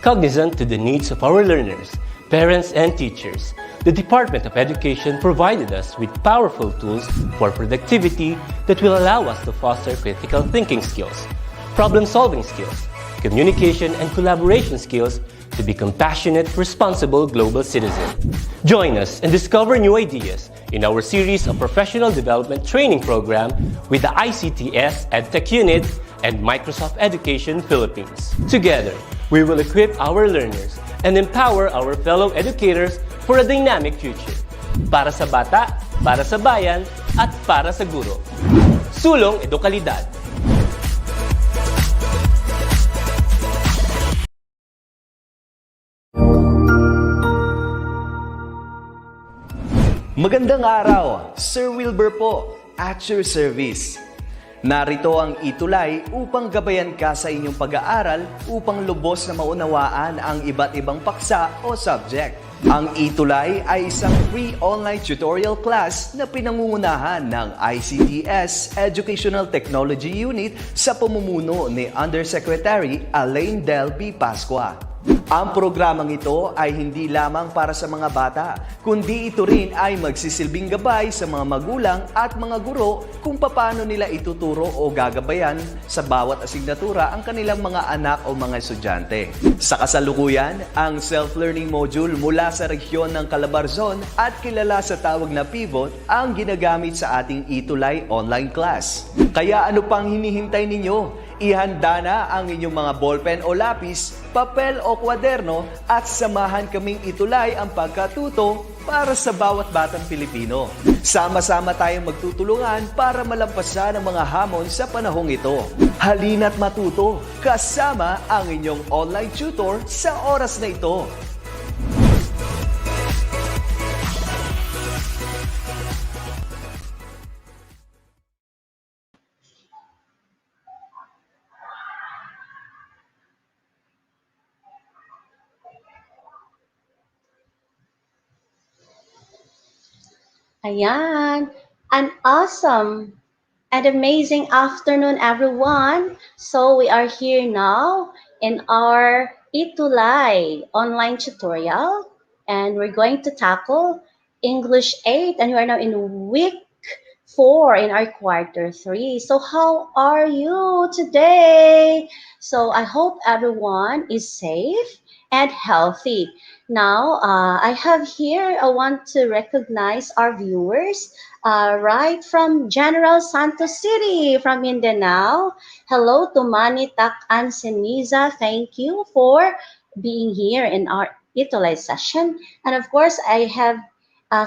Cognizant to the needs of our learners, parents, and teachers, the Department of Education provided us with powerful tools for productivity that will allow us to foster critical thinking skills, problem-solving skills, communication and collaboration skills to be compassionate, responsible global citizens. Join us and discover new ideas in our series of professional development training program with the ICTS Edtech Unit and Microsoft Education Philippines. Together, we will equip our learners and empower our fellow educators for a dynamic future. Para sa bata, para sa bayan, at para sa guro. Sulong Edukalidad. Magandang araw, Sir Wilbur po, at your service. Narito ang ETUlay upang gabayan ka sa inyong pag-aaral upang lubos na maunawaan ang iba't ibang paksa o subject. Ang ETUlay ay isang free online tutorial class na pinangungunahan ng ICTS Educational Technology Unit sa pamumuno ni Undersecretary Elaine Del P. Pascua. Ang programang ito ay hindi lamang para sa mga bata, kundi ito rin ay magsisilbing gabay sa mga magulang at mga guro kung paano nila ituturo o gagabayan sa bawat asignatura ang kanilang mga anak o mga estudyante. Sa kasalukuyan, ang self-learning module mula sa rehiyon ng Calabarzon at kilala sa tawag na Pivot ang ginagamit sa ating ETUlay online class. Kaya ano pang hinihintay ninyo? Ihanda na ang inyong mga ballpen o lapis, papel o kwaderno at samahan kaming itulay ang pagkatuto para sa bawat batang Pilipino. Sama-sama tayong magtutulungan para malampasan ang mga hamon sa panahong ito. Halina't matuto kasama ang inyong online tutor sa oras na ito. Ayan, an awesome and amazing afternoon, everyone. So we are here now in our ETUlay online tutorial, and we're going to tackle English 8, and we are now in week 4 in our quarter 3. So how are you today? So I hope everyone is safe and healthy. Now, I have here, I want to recognize our viewers right from General Santos City, from Mindanao. Hello to Manny Tak and Seniza. Thank you for being here in our ETUlay session. And of course, I have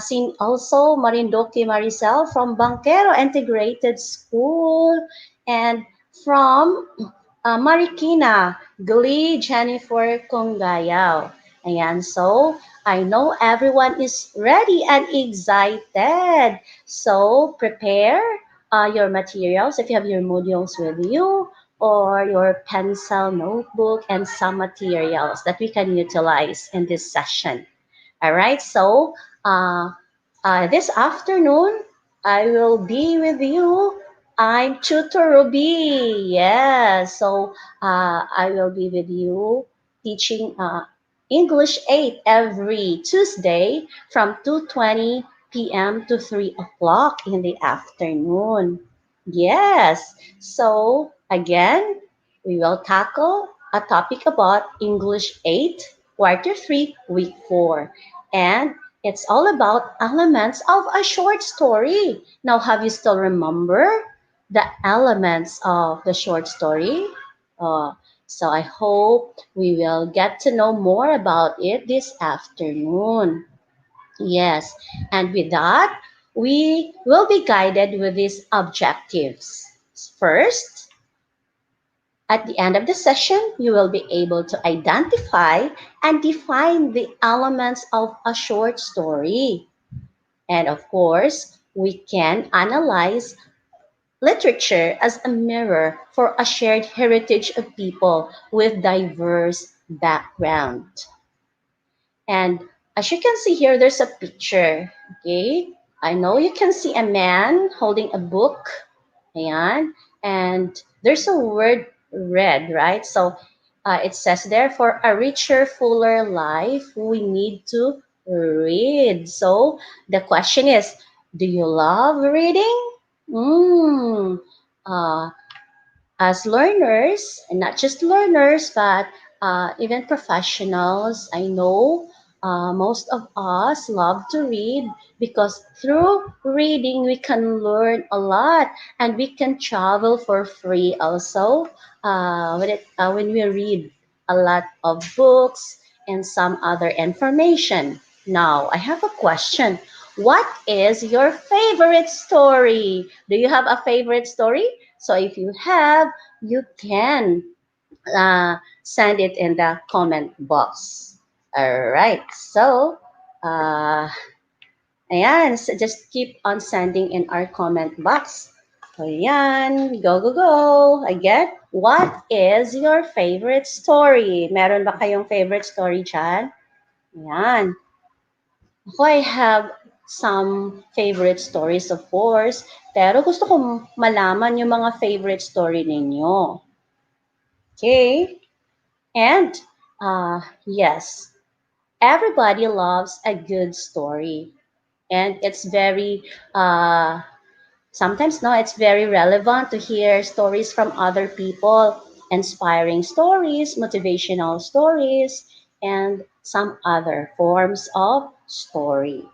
seen also Marindoque Maricel from Banquero Integrated School, and from Marikina, Glee Jennifer Congayao. Ayan, so I know everyone is ready and excited. So prepare your materials if you have your modules with you, or your pencil, notebook, and some materials that we can utilize in this session. All right, so this afternoon, I will be with you. I'm Tutor Ruby. Yes, so I will be with you teaching English 8 every Tuesday from 2:20 p.m. to 3 o'clock in the afternoon. Yes, so again, we will tackle a topic about English 8, quarter 3, week 4. And it's all about elements of a short story. Now, have you still remember the elements of the short story? So I hope we will get to know more about it this afternoon. Yes, and with that, we will be guided with these objectives. First, at the end of the session, you will be able to identify and define the elements of a short story. And of course, we can analyze literature as a mirror for a shared heritage of people with diverse background. And as you can see here, there's a picture, okay? I know you can see a man holding a book, ayan, and there's a word read, right? So it says there, for a richer, fuller life, we need to read. So the question is, do you love reading? Mm, uh, as learners, and not just learners, but even professionals, I know most of us love to read because through reading we can learn a lot and we can travel for free also when we read a lot of books and some other information. Now, I have a question. What is your favorite story? Do you have a favorite story? So if you have, you can send it in the comment box. All right. So, uh, ayan, so just keep on sending in our comment box. Ayan, go, go, go. Again, what is your favorite story? Meron ba kayong favorite story dyan? Ayan. Ako, I have some favorite stories, of course. Pero gusto ko malaman yung mga favorite story ninyo. Okay? And yes, everybody loves a good story. And it's very, sometimes no, it's very relevant to hear stories from other people, inspiring stories, motivational stories, and some other forms of story.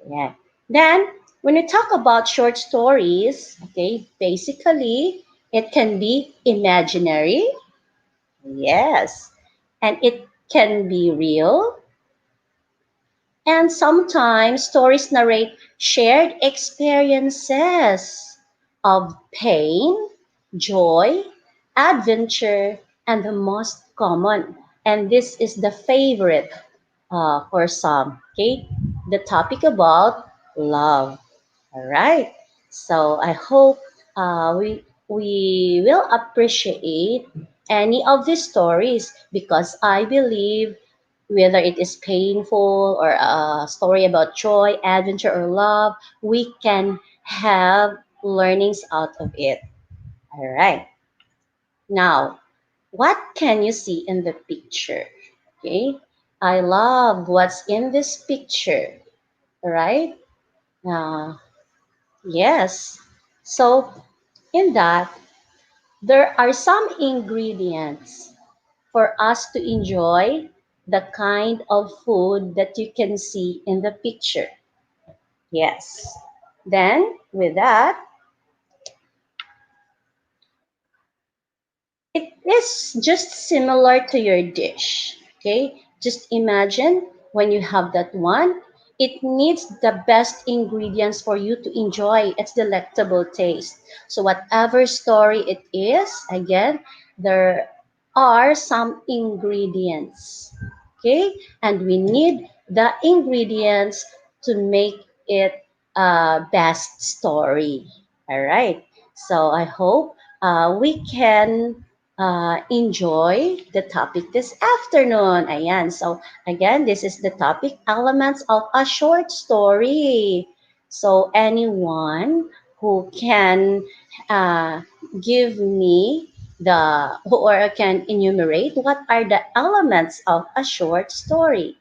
Yeah. Then, when we talk about short stories, okay, basically it can be imaginary, yes, and it can be real. And sometimes stories narrate shared experiences of pain, joy, adventure, and the most common. And this is the favorite for some. Okay, the topic about love. All right. So I hope we will appreciate any of these stories because I believe whether it is painful or a story about joy, adventure, or love, we can have learnings out of it. All right. Now, what can you see in the picture? Okay. I love what's in this picture. All right. Uh, yes. So, in that, there are some ingredients for us to enjoy the kind of food that you can see in the picture. Yes. Then, with that, it is just similar to your dish. Okay? Just imagine when you have that one, it needs the best ingredients for you to enjoy its delectable taste. So, whatever story it is, again, there are some ingredients. Okay? And we need the ingredients to make it a best story. All right. So, I hope we can enjoy the topic this afternoon. Ayan. So, again, this is the topic, elements of a short story. So, anyone who can uh, give me or can enumerate what are the elements of a short story.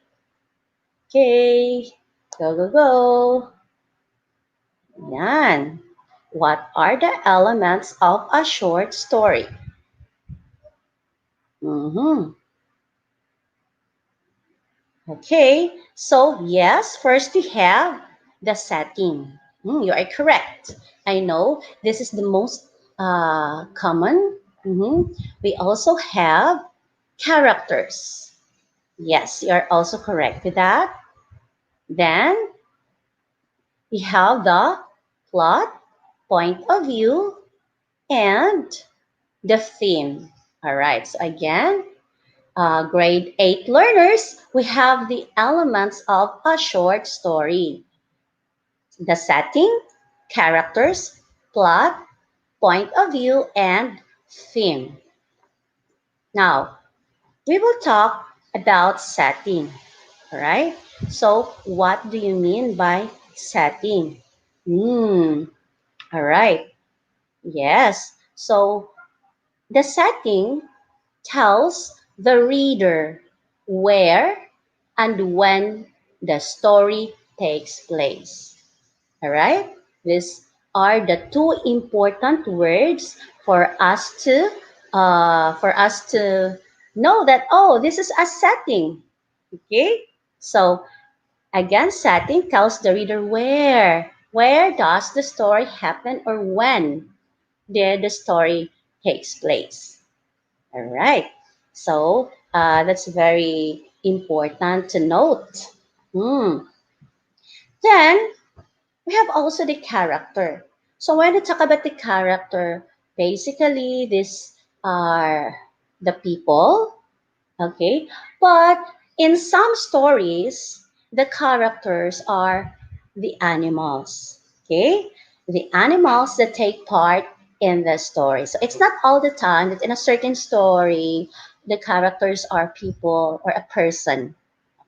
Okay. Go, go, go. Yan. What are the elements of a short story? Mm-hmm. Okay, so yes, first we have the setting. You are correct. I know this is the most common. We also have characters. Yes, you are also correct with that. Then we have the plot, point of view, and the theme. All right, so again, grade 8 learners, we have the elements of a short story: the setting, characters, plot, point of view, and theme. Now, we will talk about setting. All right? So, what do you mean by setting? All right. Yes. So, the setting tells the reader where and when the story takes place. All right? These are the two important words for us to know that, oh, this is a setting. Okay? So again, setting tells the reader where does the story happen or when did the story takes place. All right. So that's very important to note. Hmm. Then we have also the character. So when we talk about the character, basically these are the people, okay? But in some stories, the characters are the animals, okay? The animals that take part in the story. So it's not all the time that in a certain story, the characters are people or a person,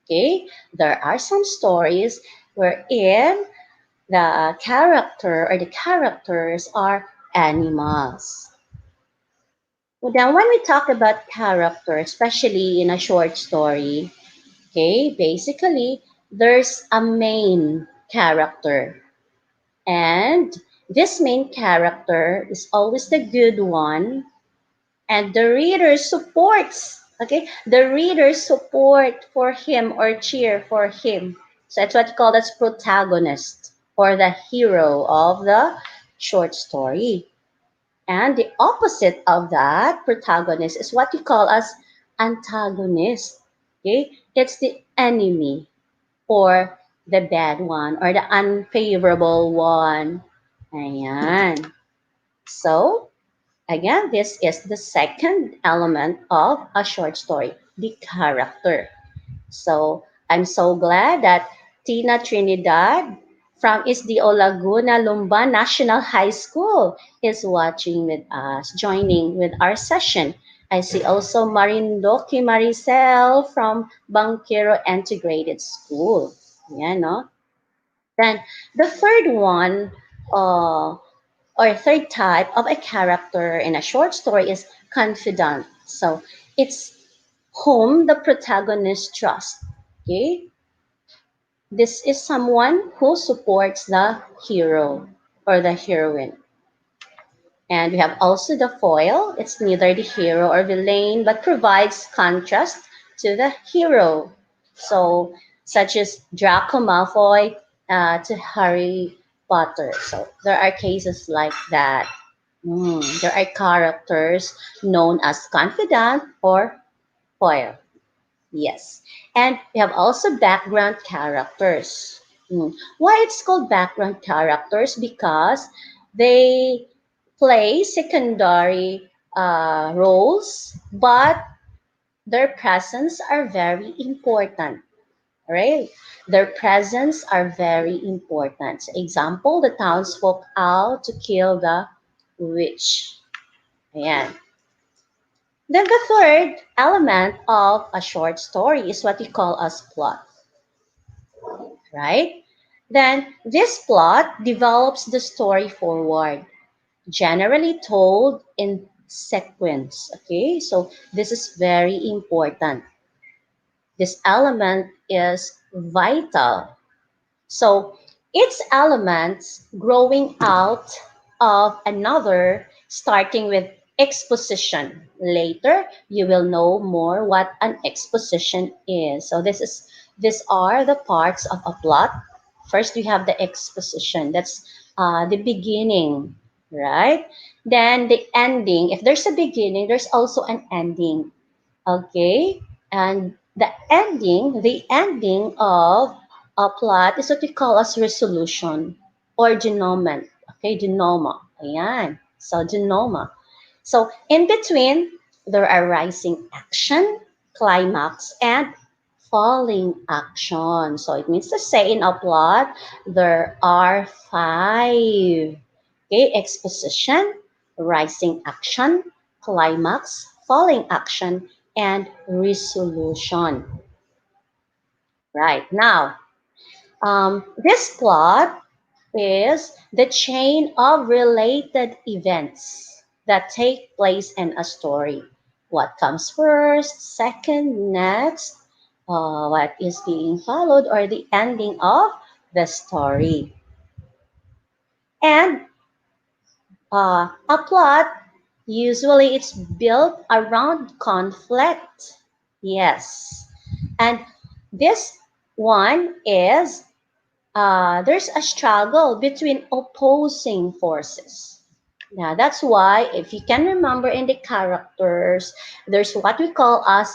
okay? There are some stories wherein the character or the characters are animals. Well, then when we talk about character, especially in a short story, okay, basically there's a main character. And this main character is always the good one, and the reader supports, okay, the reader support for him or cheer for him. So that's what you call as protagonist or the hero of the short story. And the opposite of that protagonist is what you call as antagonist. Okay, it's the enemy or the bad one or the unfavorable one. Ayan. So again, this is the second element of a short story, the character. So I'm so glad that Tina Trinidad from Isdio Laguna Lumban National High School is watching with us, joining with our session. I see also Marindoki Maricel from Bangkero Integrated School. Yeah, no? Then the third one, or third type of a character in a short story is confidant. So it's whom the protagonist trusts. Okay? This is someone who supports the hero or the heroine. And we have also the foil. It's neither the hero or villain, but provides contrast to the hero. So, such as Draco Malfoy to Harry Potter. So, there are cases like that. There are characters known as confidant or foil. Yes. And we have also background characters. Why it's called background characters? Because they play secondary roles, but their presence are very important, right? Their presence are very important. Example, the townsfolk out to kill the witch. Ayan. Then the third element of a short story is what we call as plot, right? Then this plot develops the story forward, generally told in sequence. Okay, so this is very important. This element is vital. So its elements growing out of another, starting with exposition. Later, you will know more what an exposition is. So these are the parts of a plot. First, we have the exposition. That's the beginning, right? Then the ending. If there's a beginning, there's also an ending. Okay, and the ending of a plot is what we call as resolution or denouement. Okay, denouement. Ayan. So denouement. So in between, there are rising action, climax, and falling action. So it means to say in a plot, there are five. Okay, exposition, rising action, climax, falling action, and resolution. Right now, this plot is the chain of related events that take place in a story. what comes first, second, next, what is being followed, or the ending of the story. And a plot, usually it's built around conflict. Yes. And this one is there's a struggle between opposing forces. Now, that's why, if you can remember in the characters, there's what we call as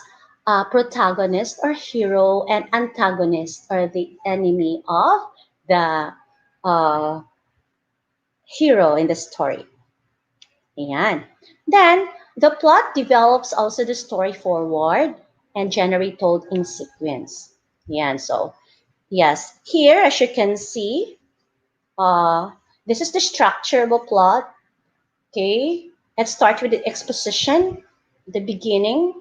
protagonist or hero, and antagonist or the enemy of the uh, hero in the story. Ayan. Then, the plot develops also the story forward and generally told in sequence. Ayan. So, yes, here as you can see, uh, this is the structure of a plot. Okay, let's start with the exposition, the beginning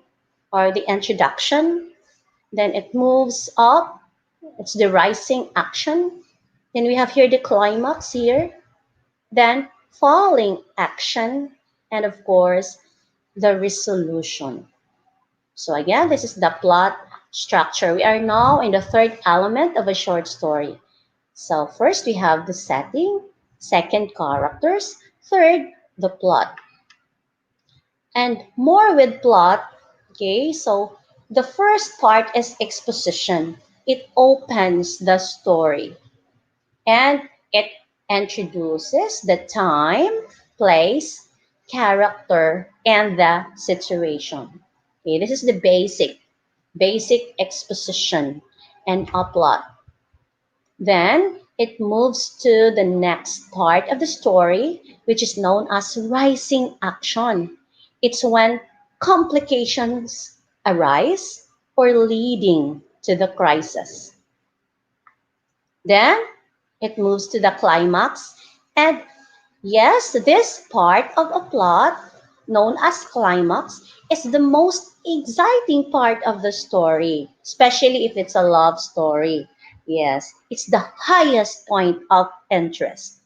or the introduction. Then it moves up. It's the rising action. Then we have here the climax here. Then falling action. And of course, the resolution. So again, this is the plot structure. We are now in the third element of a short story. So first we have the setting, second characters, third the plot. And more with plot, okay? So the first part is exposition. It opens the story and it introduces the time, place, character, and the situation. Okay, this is the basic exposition and a plot. Then it moves to the next part of the story, which is known as rising action. It's when complications arise or leading to the crisis. Then it moves to the climax. And yes, this part of a plot, known as climax, is the most exciting part of the story, especially if it's a love story. Yes, it's the highest point of interest.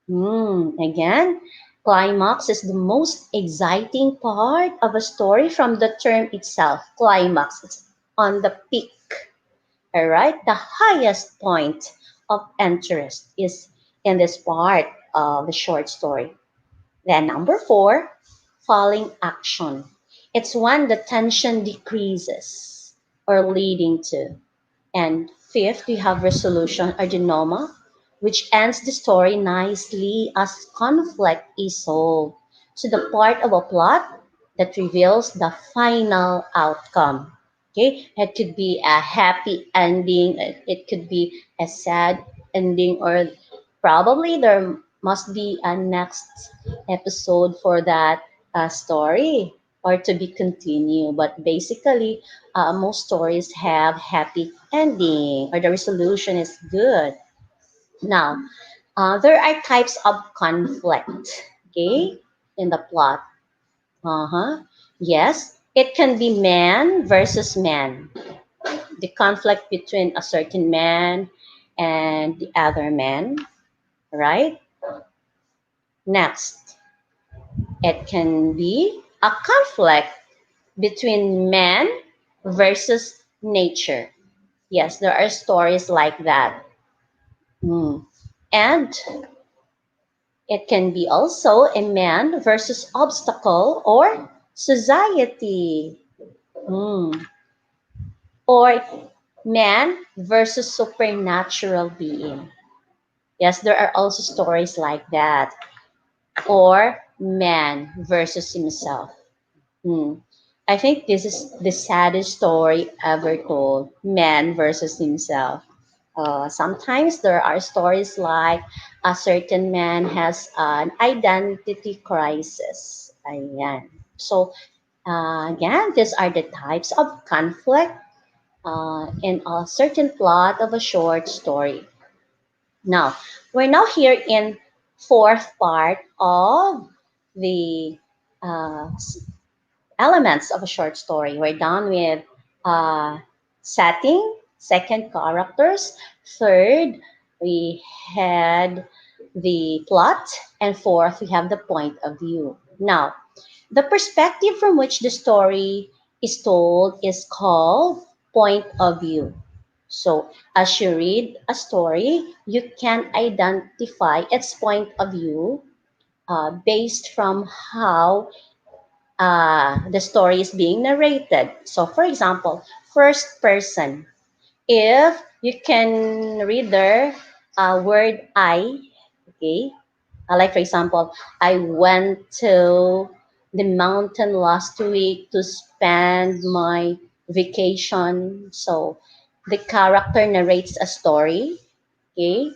Again, climax is the most exciting part of a story from the term itself. Climax, it's on the peak. All right, the highest point of interest is in this part of the short story. Then number four, falling action. It's when the tension decreases or leading to. And fifth, we have resolution or denouement, which ends the story nicely as conflict is solved. So the part of a plot that reveals the final outcome. Okay, it could be a happy ending, it could be a sad ending, or probably there must be a next episode for that story or to be continued. But basically, most stories have happy ending or the resolution is good. Now, there are types of conflict, okay, in the plot. Uh-huh. Yes, it can be man versus man. The conflict between a certain man and the other man, right? Next, it can be a conflict between man versus nature. Yes, there are stories like that. And it can be also a man versus obstacle or society. Mm. Or man versus supernatural being. Yes, there are also stories like that. Or man versus himself. Hmm. I think this is the saddest story ever told. Man versus himself. Sometimes there are stories like a certain man has an identity crisis. Ayan. So, again, these are the types of conflict in a certain plot of a short story. Now, we're now here in fourth part of the uh, elements of a short story. We're done with uh, setting, second, characters, third, we had the plot, and fourth, we have the point of view. Now, The perspective from which the story is told is called point of view. So, as you read a story, you can identify its point of view based from how the story is being narrated. So, for example, first person. If you can read there word I, okay, like for example, I went to the mountain last week to spend my vacation. So the character narrates a story, okay?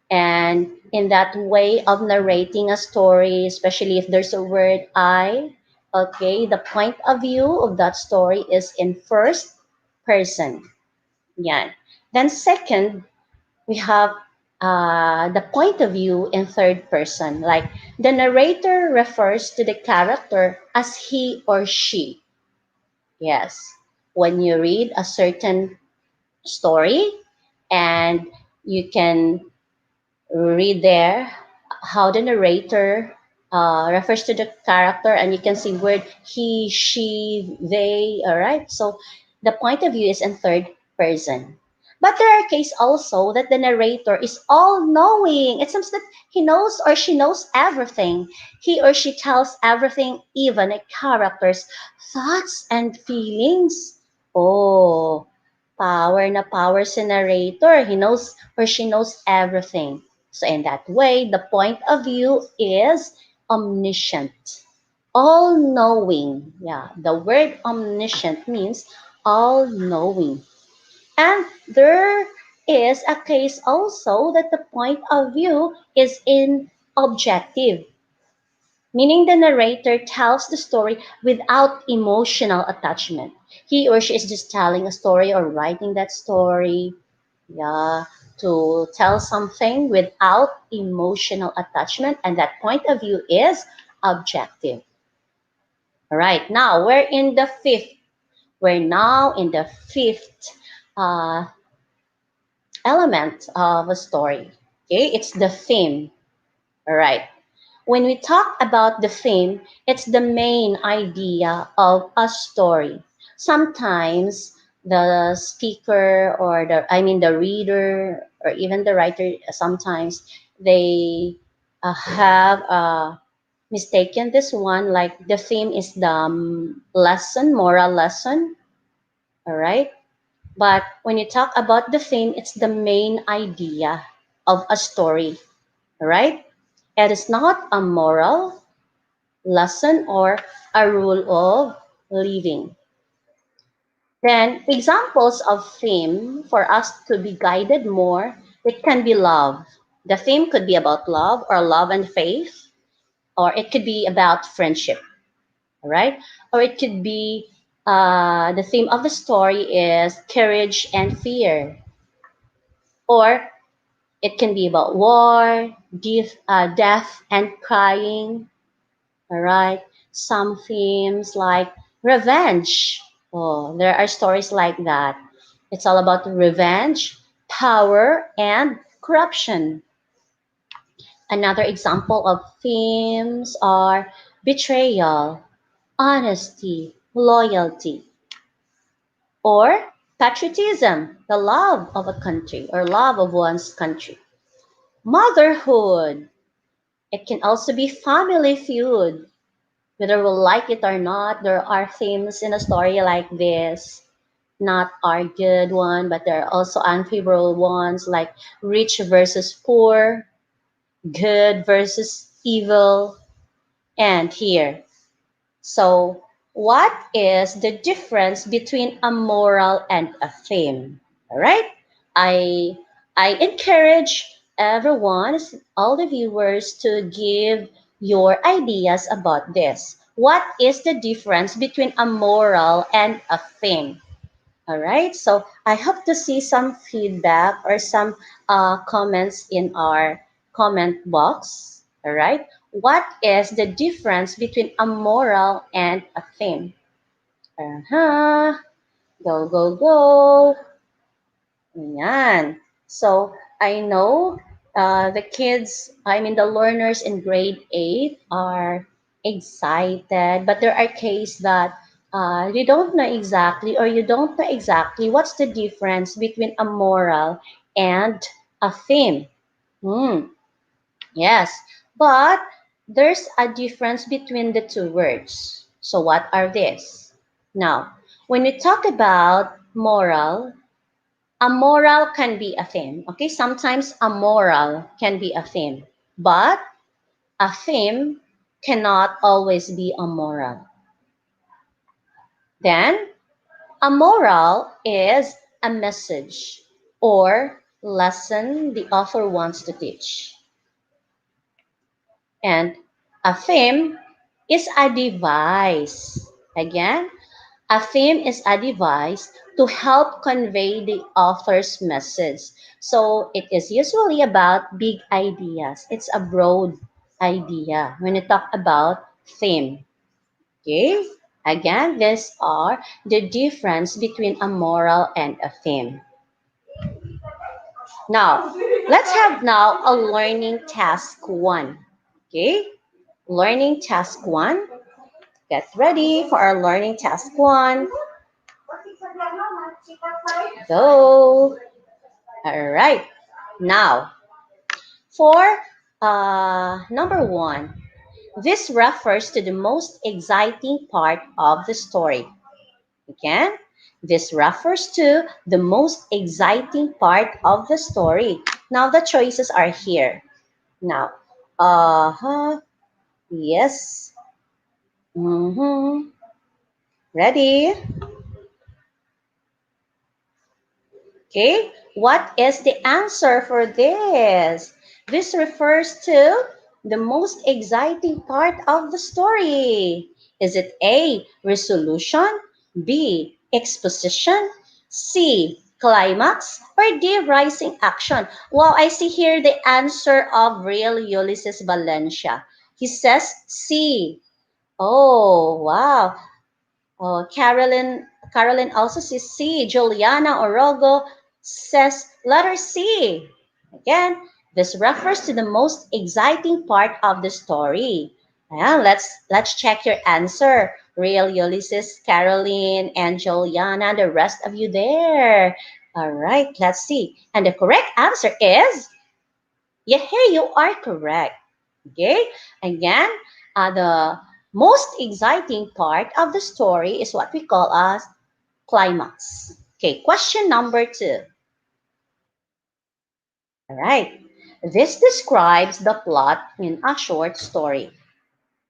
And in that way of narrating a story, especially if there's a word I, okay, the point of view of that story is in first person. Yeah. Then second, we have the point of view in third person. Like the narrator refers to the character as he or she. Yes. When you read a certain story and you can read there how the narrator refers to the character, and you can see word he, she, they. All right. So the point of view is in third person. But there are cases also that the narrator is all knowing. It seems that he knows or she knows everything. He or she tells everything, even a character's thoughts and feelings. Oh, power na power si narrator. He knows or she knows everything. So in that way, the point of view is omniscient, all knowing. Yeah, the word omniscient means all knowing. And there is a case also that the point of view is in objective, meaning the narrator tells the story without emotional attachment. He or she is just telling a story or writing that story, yeah, to tell something without emotional attachment, and that point of view is objective. All right, now we're in the fifth. We're now in the fifth uh, element of a story. Okay, it's the theme. All right. When we talk about the theme, it's the main idea of a story. Sometimes the speaker or the reader or even the writer, sometimes they have mistaken this one, like the theme is the lesson, moral lesson. All right. But when you talk about the theme, it's the main idea of a story. All right. It is not a moral lesson or a rule of living. Then examples of theme for us to be guided more, it can be love. The theme could be about love or love and faith, or it could be about friendship, all right? Or it could be the theme of the story is courage and fear, or it can be about war, death and crying. All right. Some themes like revenge. Oh, there are stories like that. It's all about revenge, power, and corruption. Another example of themes are betrayal, honesty, loyalty, or patriotism, the love of a country or love of one's country. Motherhood. It can also be family feud. Whether we like it or not, there are themes in a story like this. Not our good one, but there are also unfavorable ones like rich versus poor, good versus evil, and here. So, what is the difference between a moral and a theme? All right. I I encourage everyone, all the viewers, to give your ideas about this. What is the difference between a moral and a theme? All right. So I hope to see some feedback or some comments in our comment box. All right. What is the difference between a moral and a theme? Uh-huh. Go, go, go. Ayan. So I know the kids, the learners in grade 8 are excited, but there are cases that you don't know exactly, or you don't know exactly what's the difference between a moral and a theme. Hmm. Yes, but there's a difference between the two words. So what are these? Now, when we talk about moral, a moral can be a theme. Okay, sometimes a moral can be a theme, but a theme cannot always be a moral. Then, a moral is a message or lesson the author wants to teach. And a theme is a device. Again, a theme is a device to help convey the author's message. So it is usually about big ideas. It's a broad idea when you talk about theme. Okay? Again, these are the difference between a moral and a theme. Now, let's have now a learning task one. Okay? Learning task one. Get ready for our learning task one. Go. All right. Now, for number one, this refers to the most exciting part of the story. Again, this refers to the most exciting part of the story. Now, the choices are here. Now, yes. Mm-hmm. Ready? Okay, what is the answer for this? This refers to the most exciting part of the story. Is it A, resolution, B, exposition, C, climax, or D, rising action? Well, I see here the answer of real Ulysses Valencia. He says C. Oh, wow. Oh, Carolyn also says C. Juliana Orogo says letter C. Again, this refers to the most exciting part of the story. Yeah, let's check your answer. Real Ulysses, Caroline, and Juliana, the rest of you there. All right, let's see. And the correct answer is, yeah, hey, you are correct. Okay, again, the most exciting part of the story is what we call as climax. Okay, question number two. All right, this describes the plot in a short story.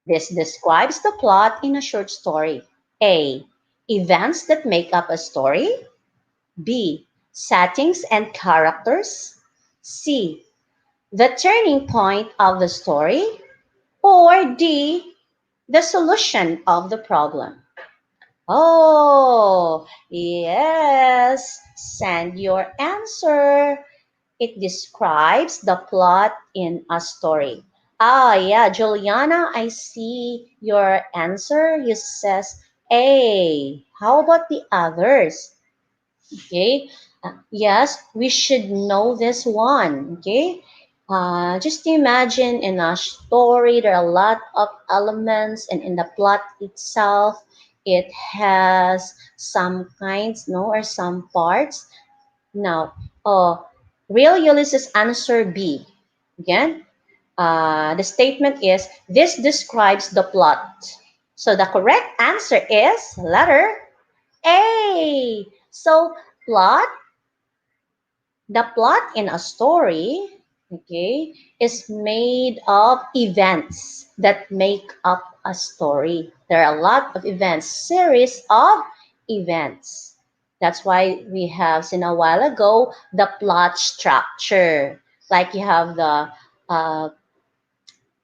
This describes the plot in a short story. A, events that make up a story. B, settings and characters. C, the turning point of the story. Or D, the solution of the problem. Oh, yes. Send your answer. It describes the plot in a story. Ah, yeah, Juliana, I see your answer. You says A. How about the others? Okay. Yes, we should know this one. Okay. Just imagine in a story, there are a lot of elements, and in the plot itself, it has some kinds, no, or some parts. Now, real Ulysses answer B. Again, the statement is this describes the plot. So the correct answer is letter A. So plot, the plot in a story, okay, is made of events that make up a story. There are a lot of events, series of events. That's why we have seen a while ago the plot structure. Like you have uh,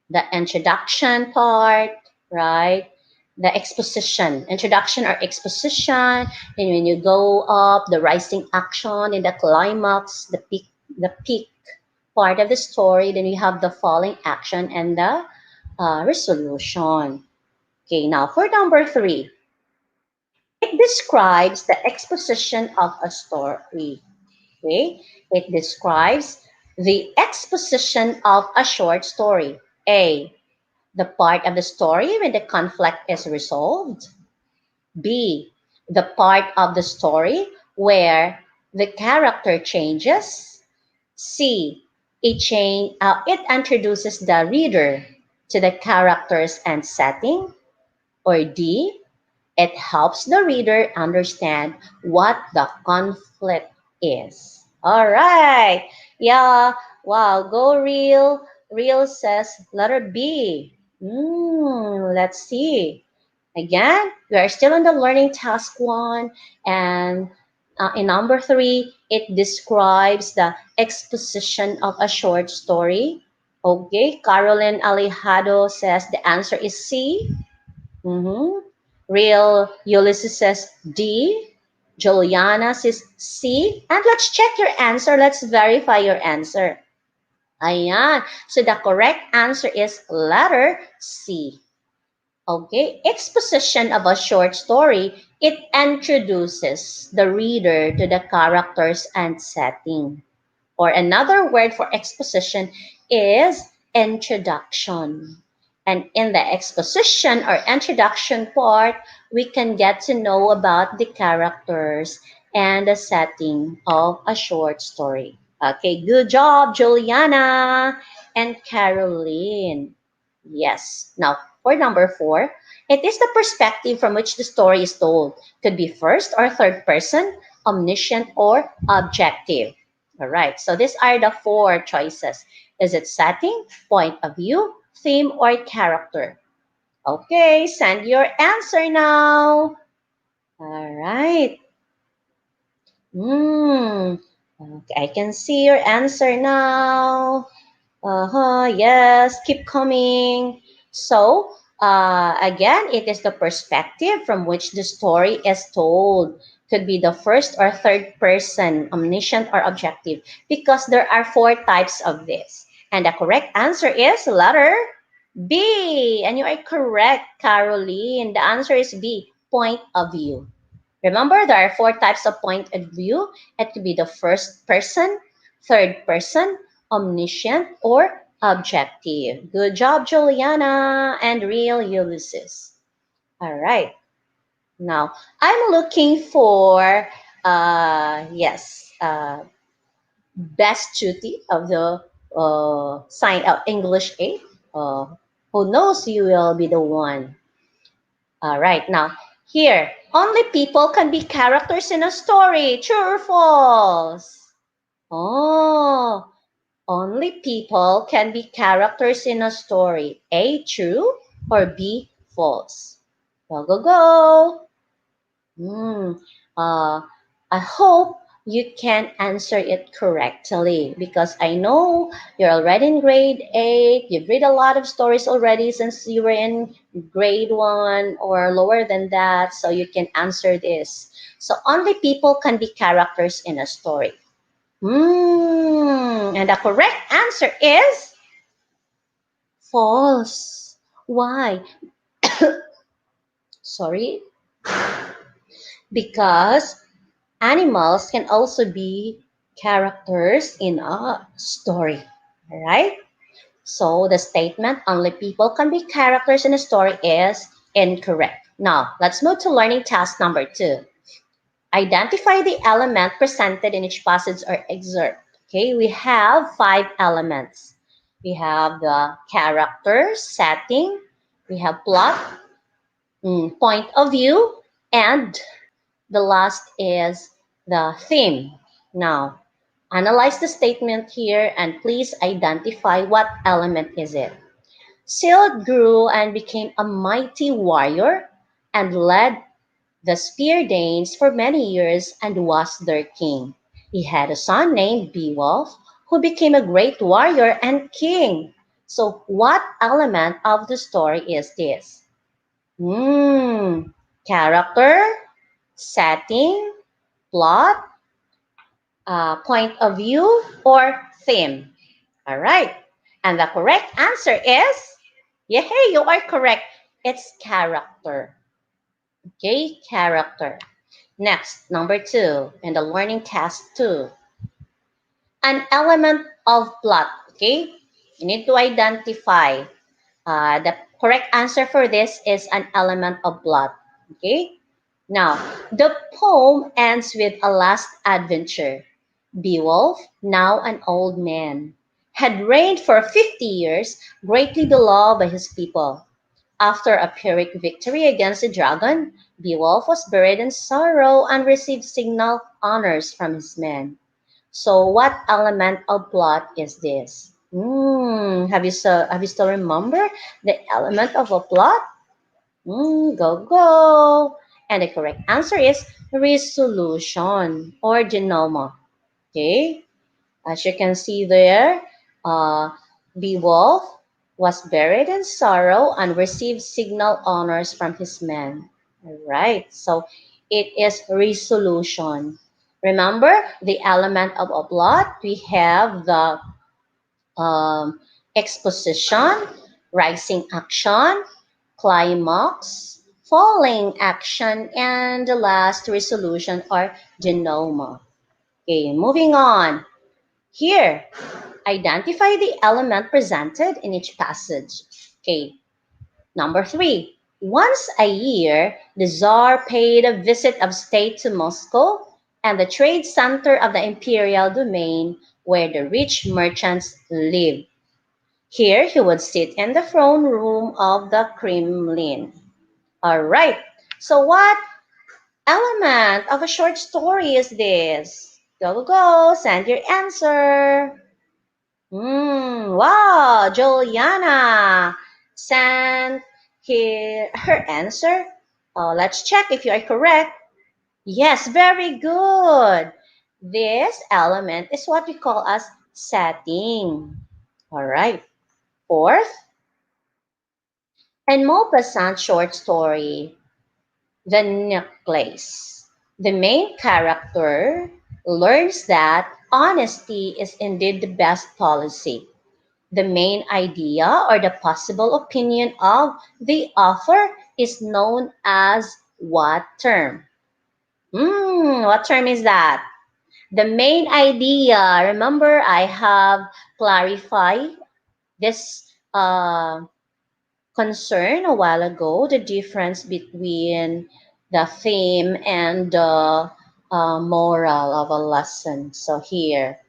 the introduction part, right? The exposition, introduction or exposition, and when you go up, the rising action, and the climax, the peak part of the story, then you have the falling action and the resolution. Okay, now for number three, it describes the exposition of a story. Okay, it describes the exposition of a short story. A, The part of the story when the conflict is resolved. B, the part of the story where the character changes. C, it introduces the reader to the characters and setting. Or D, it helps the reader understand what the conflict is. All right. Yeah. Wow. Go real. Real says letter B. Let's see. Again, we are still on the learning task one. And in number three, it describes the exposition of a short story. Okay. Caroline Alejado says the answer is C. Mm-hmm. Real Ulysses says D. Juliana says C. And let's check your answer. Let's verify your answer. Ayan. So the correct answer is letter C. Okay. Exposition of a short story. It introduces the reader to the characters and setting. Or another word for exposition is introduction. And in the exposition or introduction part, we can get to know about the characters and the setting of a short story. Okay, good job, Juliana and Caroline. Yes. Now, for number four, it is the perspective from which the story is told. Could be first or third person, omniscient or objective. All right. So these are the four choices. Is it setting, point of view, theme, or character? Okay, send your answer now. All right. Okay, I can see your answer now. Yes, keep coming. So, again, it is the perspective from which the story is told. Could be the first or third person, omniscient or objective, because there are four types of this. And the correct answer is letter B. And you are correct, Caroline. The answer is B, point of view. Remember, there are four types of point of view. It could be the first person, third person, omniscient, or objective. Good job, Juliana and real Ulysses. All right. Now, I'm looking for, yes, best duty of the sign of English 8. Who knows you will be the one. All right. Now, here, only people can be characters in a story. True or false? Oh, only people can be characters in a story. A, true, or B, false? Go, go, go. Hmm. Uh, I hope you can answer it correctly because I know you're already in grade 8. You've read a lot of stories already since you were in grade 1 or lower than that, so you can answer this. So only people can be characters in a story. And the correct answer is false. Why? Sorry. Because animals can also be characters in a story. All right? So the statement only people can be characters in a story is incorrect. Now, let's move to learning task number 2. Identify the element presented in each passage or excerpt. Okay, we have 5 elements. We have the character, setting, we have plot, point of view, and the last is the theme. Now, analyze the statement here and please identify what element is it. Silt grew and became a mighty warrior and led the Spear Danes for many years and was their king. He had a son named Beowulf who became a great warrior and king. So what element of the story is this? Character, setting, plot, point of view, or theme. All right. And the correct answer is, yeah, you are correct. It's character. Okay, character. Next, number 2, in the learning task 2. An element of plot. Okay, you need to identify The correct answer for this is an element of blood. Okay. Now, the poem ends with a last adventure. Beowulf, now an old man, had reigned for 50 years, greatly beloved by his people. After a Pyrrhic victory against the dragon, Beowulf was buried in sorrow and received signal honors from his men. So, what element of plot is this? Have you still remember the element of a plot? Go go. And the correct answer is resolution or genoma. Okay, as you can see there, uh, Beowulf was buried in sorrow and received signal honors from his men. All right, so it is resolution. Remember the element of a plot? We have the um, exposition, rising action, climax, falling action, and the last resolution or genoma. Okay, moving on. Here, identify the element presented in each passage. Okay, number 3. Once a year, the Tsar paid a visit of state to Moscow and the trade center of the imperial domain where the rich merchants lived. Here, he would sit in the throne room of the Kremlin. All right, so what element of a short story is this? Go, go, go, send your answer. Wow, Juliana sent her answer. Let's check if you are correct. Yes, very good. This element is what we call as setting. All right. Fourth, and Maupassant's short story, The Necklace. The main character learns that honesty is indeed the best policy. The main idea or the possible opinion of the author is known as what term? What term is that? The main idea. Remember, I have clarified this concern a while ago, the difference between the theme and the moral of a lesson. So here,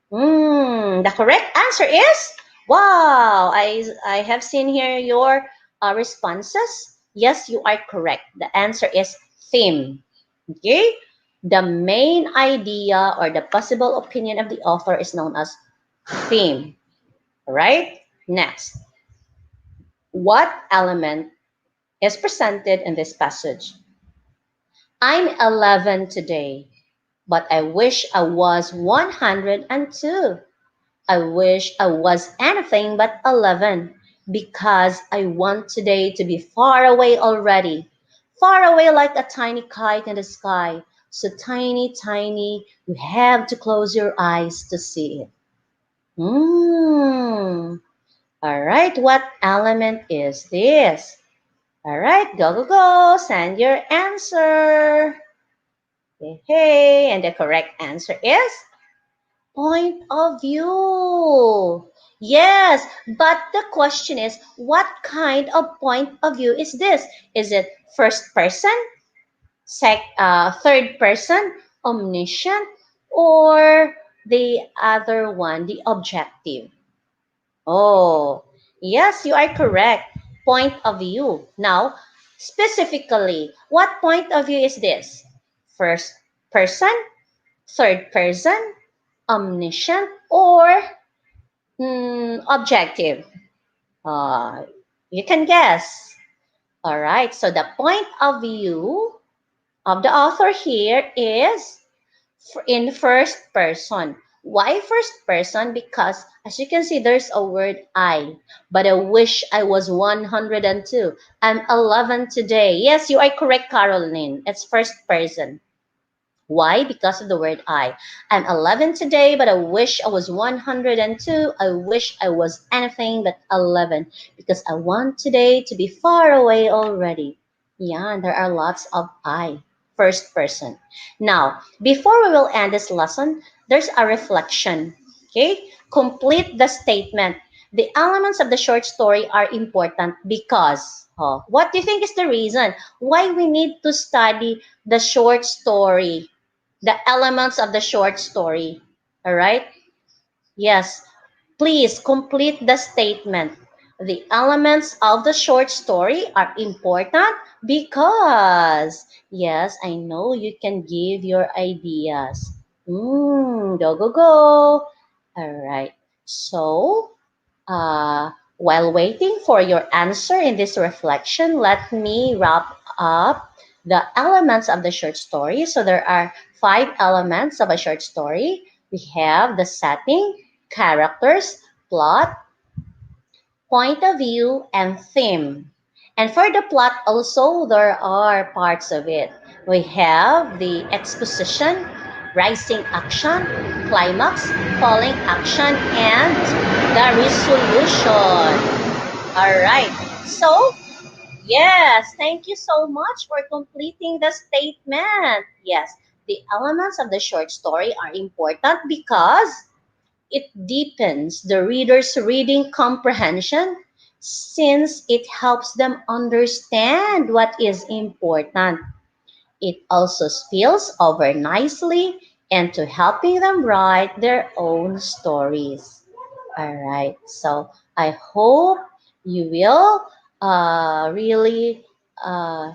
the correct answer is wow. I have seen here your responses. Yes, you are correct. The answer is theme. Okay, the main idea or the possible opinion of the author is known as theme. All right. Next, what element is presented in this passage? I'm 11 today, but I wish I was 102. I wish I was anything but 11 because I want today to be far away already. Far away like a tiny kite in the sky. So tiny, tiny, you have to close your eyes to see it. All right, what element is this? All right, go, go, go. Send your answer. Hey, hey. And the correct answer is point of view. Yes, but the question is, what kind of point of view is this? Is it first person, third person, omniscient, or the other one, the objective? Oh, yes, you are correct. Point of view. Now, specifically, what point of view is this? First person, third person, omniscient, or objective? Uh, you can guess. All right, so the point of view of the author here is in first person. Why first person? Because as you can see, there's a word I. But I wish I was 102. I'm 11 today. Yes, you are correct, Caroline. It's first person. Why? Because of the word I. I'm 11 today, but I wish I was 102. I wish I was anything but 11 because I want today to be far away already. Yeah, and there are lots of I. First person. Now, before we will end this lesson, there's a reflection. Okay? Complete the statement. The elements of the short story are important because, what do you think is the reason why we need to study the short story, the elements of the short story? All right? Yes. Please complete the statement. The elements of the short story are important because, yes, I know you can give your ideas. Go, go, go. All right. So, while waiting for your answer in this reflection, let me wrap up the elements of the short story. So there are 5 elements of a short story. We have the setting, characters, plot, point of view, and theme. And for the plot also, there are parts of it. We have the exposition, rising action, climax, falling action, and the resolution. All right. So, yes, thank you so much for completing the statement. Yes, the elements of the short story are important because it deepens the reader's reading comprehension since it helps them understand what is important. It also spills over nicely into helping them write their own stories. All right, so I hope you will really uh,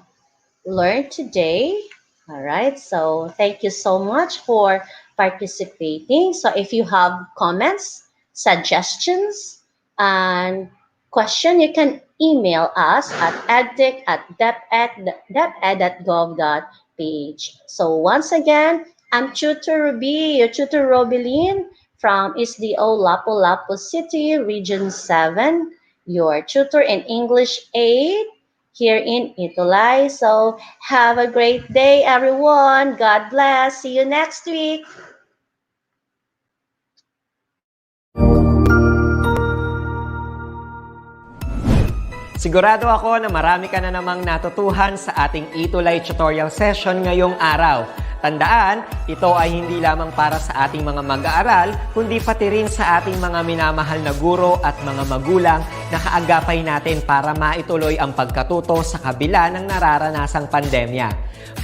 learn today. All right, so thank you so much for participating. So if you have comments, suggestions, and question, you can email us at deped@gov.ph. So once again, I'm Tutor Ruby, your Tutor Robilin from SDO Lapu-Lapu City, Region 7, your tutor in English 8 here in ETUlay. So have a great day, everyone. God bless. See you next week. Sigurado ako na marami ka na namang natutuhan sa ating ETUlay tutorial session ngayong araw. Tandaan, ito ay hindi lamang para sa ating mga mag-aaral, kundi pati rin sa ating mga minamahal na guro at mga magulang na kaagapay natin para maituloy ang pagkatuto sa kabila ng nararanasang pandemya.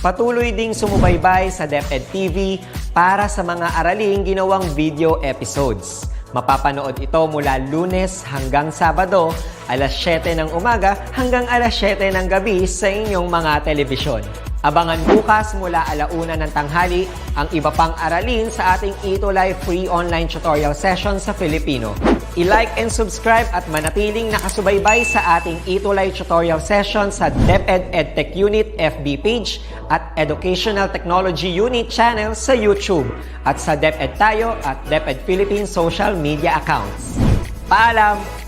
Patuloy ding sumubaybay sa DepEd TV para sa mga araling ginawang video episodes. Mapapanood ito mula Lunes hanggang Sabado, alas 7 ng umaga hanggang alas 7 ng gabi sa inyong mga telebisyon. Abangan bukas mula 1:00 ng tanghali ang iba pang aralin sa ating ETUlay free online tutorial session sa Filipino. I-like and subscribe at manatiling nakasubaybay sa ating ETUlay tutorial session sa DepEd Edtech Unit FB page at Educational Technology Unit channel sa YouTube at sa DepEd Tayo at DepEd Philippines social media accounts. Paalam!